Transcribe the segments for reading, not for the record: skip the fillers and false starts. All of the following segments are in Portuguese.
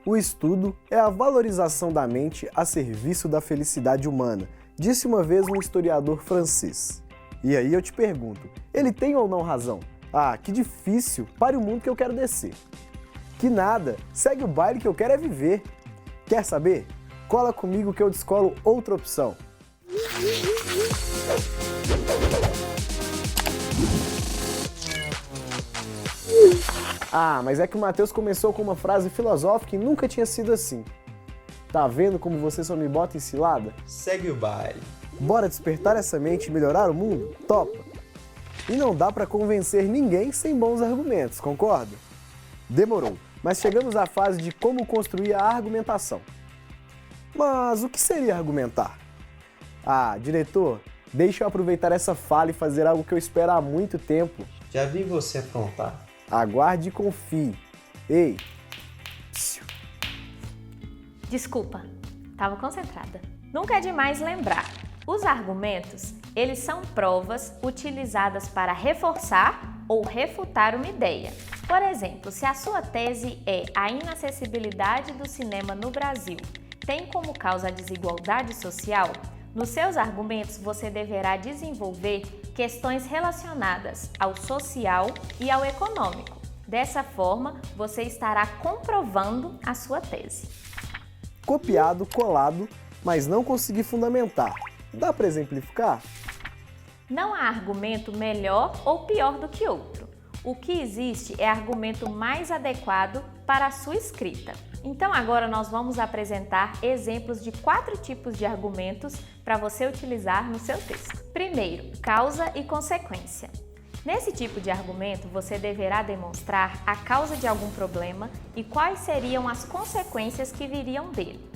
O estudo é a valorização da mente a serviço da felicidade humana, disse uma vez um historiador francês. E aí eu te pergunto, ele tem ou não razão? Ah, que difícil, pare o mundo que eu quero descer. Que nada, segue o baile que eu quero é viver. Quer saber? Cola comigo que eu descolo outra opção. Ah, mas é que o Matheus começou com uma frase filosófica e nunca tinha sido assim. Tá vendo como você só me bota em cilada? Segue o baile. Bora despertar essa mente e melhorar o mundo? Topa! E não dá pra convencer ninguém sem bons argumentos, concorda? Demorou, mas chegamos à fase de como construir a argumentação. Mas o que seria argumentar? Ah, diretor, deixa eu aproveitar essa fala e fazer algo que eu espero há muito tempo. Já vi você aprontar. Aguarde e confie. Ei! Psiu. Desculpa, estava concentrada. Nunca é demais lembrar. Os argumentos, eles são provas utilizadas para reforçar ou refutar uma ideia. Por exemplo, se a sua tese é a inacessibilidade do cinema no Brasil tem como causa a desigualdade social, nos seus argumentos você deverá desenvolver questões relacionadas ao social e ao econômico. Dessa forma, você estará comprovando a sua tese. Copiado, colado, mas não consegui fundamentar. Dá para exemplificar? Não há argumento melhor ou pior do que outro. O que existe é argumento mais adequado para a sua escrita. Então agora nós vamos apresentar exemplos de 4 tipos de argumentos para você utilizar no seu texto. Primeiro, causa e consequência. Nesse tipo de argumento, você deverá demonstrar a causa de algum problema e quais seriam as consequências que viriam dele.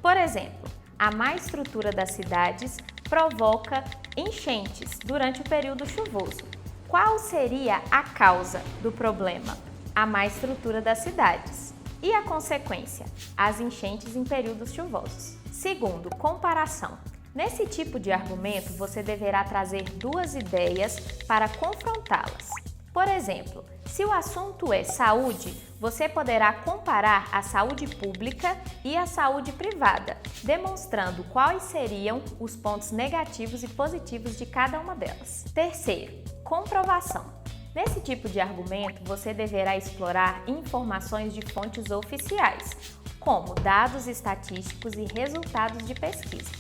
Por exemplo, a má estrutura das cidades provoca enchentes durante o período chuvoso. Qual seria a causa do problema? A má estrutura das cidades. E a consequência? As enchentes em períodos chuvosos. Segundo, comparação. Nesse tipo de argumento, você deverá trazer 2 ideias para confrontá-las. Por exemplo, se o assunto é saúde, você poderá comparar a saúde pública e a saúde privada, demonstrando quais seriam os pontos negativos e positivos de cada uma delas. Terceiro, comprovação. Nesse tipo de argumento, você deverá explorar informações de fontes oficiais, como dados estatísticos e resultados de pesquisa.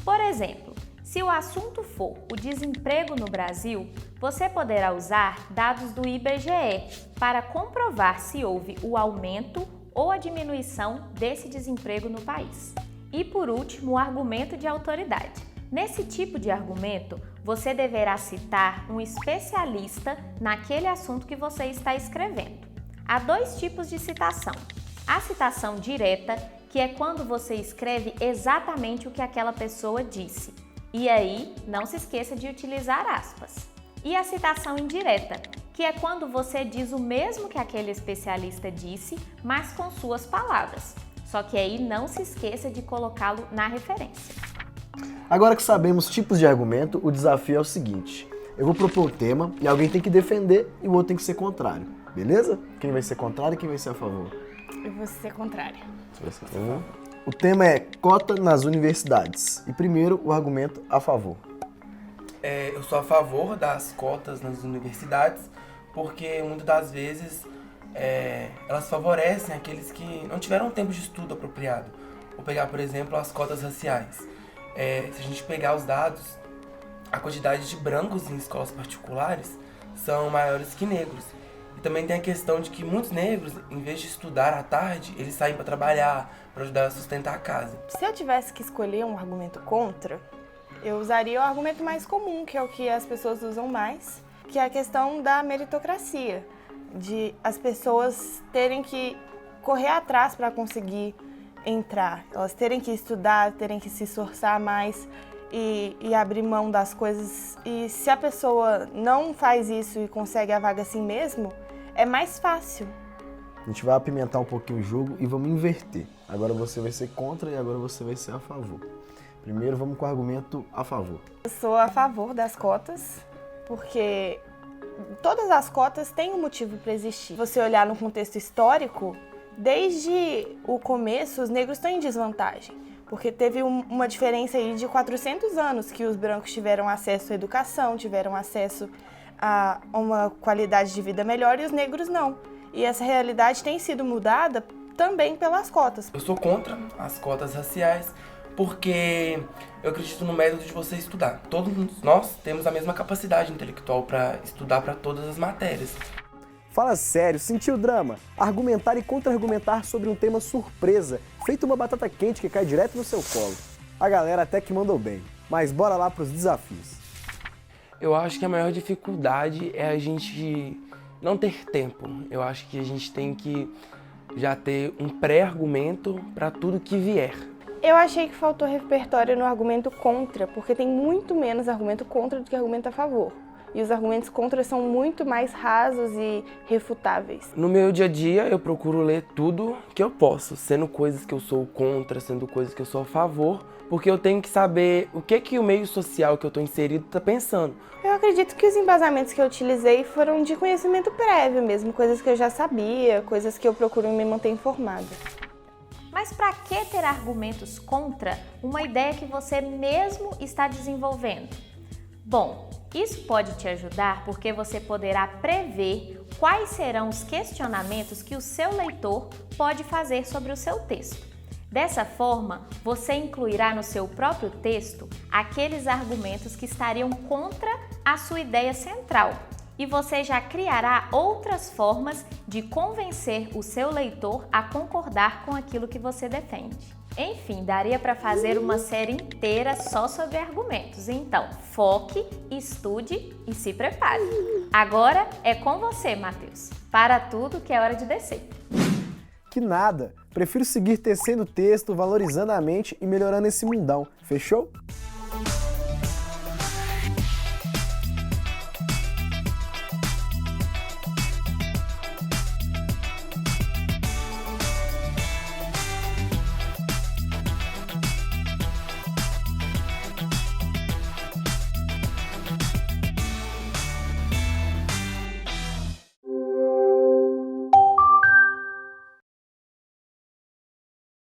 Por exemplo, se o assunto for o desemprego no Brasil, você poderá usar dados do IBGE para comprovar se houve o aumento ou a diminuição desse desemprego no país. E por último, o argumento de autoridade. Nesse tipo de argumento, você deverá citar um especialista naquele assunto que você está escrevendo. Há 2 tipos de citação. A citação direta, que é quando você escreve exatamente o que aquela pessoa disse. E aí, não se esqueça de utilizar aspas. E a citação indireta, que é quando você diz o mesmo que aquele especialista disse, mas com suas palavras. Só que aí não se esqueça de colocá-lo na referência. Agora que sabemos tipos de argumento, o desafio é o seguinte. Eu vou propor um tema e alguém tem que defender e o outro tem que ser contrário. Beleza? Quem vai ser contrário e quem vai ser a favor? Eu vou ser contrária. O tema é cota nas universidades. E primeiro, o argumento a favor. Eu sou a favor das cotas nas universidades, porque muitas das vezes elas favorecem aqueles que não tiveram tempo de estudo apropriado. Vou pegar, por exemplo, as cotas raciais. Se a gente pegar os dados, a quantidade de brancos em escolas particulares são maiores que negros. E também tem a questão de que muitos negros, em vez de estudar à tarde, eles saem para trabalhar, para ajudar a sustentar a casa. Se eu tivesse que escolher um argumento contra, eu usaria o argumento mais comum, que é o que as pessoas usam mais, que é a questão da meritocracia, de as pessoas terem que correr atrás para conseguir entrar, elas terem que estudar, terem que se esforçar mais e abrir mão das coisas. E se a pessoa não faz isso e consegue a vaga assim mesmo, é mais fácil. A gente vai apimentar um pouquinho o jogo e vamos inverter. Agora você vai ser contra e agora você vai ser a favor. Primeiro vamos com o argumento a favor. Eu sou a favor das cotas, porque todas as cotas têm um motivo para existir. Se você olhar no contexto histórico, Desde o começo, os negros estão em desvantagem, porque teve uma diferença aí de 400 anos que os brancos tiveram acesso à educação, tiveram acesso a uma qualidade de vida melhor e os negros não. E essa realidade tem sido mudada também pelas cotas. Eu sou contra as cotas raciais porque eu acredito no método de você estudar. Todos nós temos a mesma capacidade intelectual para estudar para todas as matérias. Fala sério, sentiu o drama? Argumentar e contra-argumentar sobre um tema surpresa, feito uma batata quente que cai direto no seu colo. A galera até que mandou bem, mas bora lá pros desafios. Eu acho que a maior dificuldade é a gente não ter tempo. Eu acho que a gente tem que já ter um pré-argumento para tudo que vier. Eu achei que faltou repertório no argumento contra, porque tem muito menos argumento contra do que argumento a favor. E os argumentos contra são muito mais rasos e refutáveis. No meu dia a dia, eu procuro ler tudo que eu posso, sendo coisas que eu sou contra, sendo coisas que eu sou a favor, porque eu tenho que saber o que o meio social que eu estou inserido está pensando. Eu acredito que os embasamentos que eu utilizei foram de conhecimento prévio mesmo, coisas que eu já sabia, coisas que eu procuro me manter informada. Mas para que ter argumentos contra uma ideia que você mesmo está desenvolvendo? Bom, isso pode te ajudar porque você poderá prever quais serão os questionamentos que o seu leitor pode fazer sobre o seu texto. Dessa forma, você incluirá no seu próprio texto aqueles argumentos que estariam contra a sua ideia central. E você já criará outras formas de convencer o seu leitor a concordar com aquilo que você defende. Enfim, daria para fazer uma série inteira só sobre argumentos. Então, foque, estude e se prepare. Agora é com você, Matheus. Para tudo que é hora de descer. Que nada! Prefiro seguir tecendo texto, valorizando a mente e melhorando esse mundão. Fechou?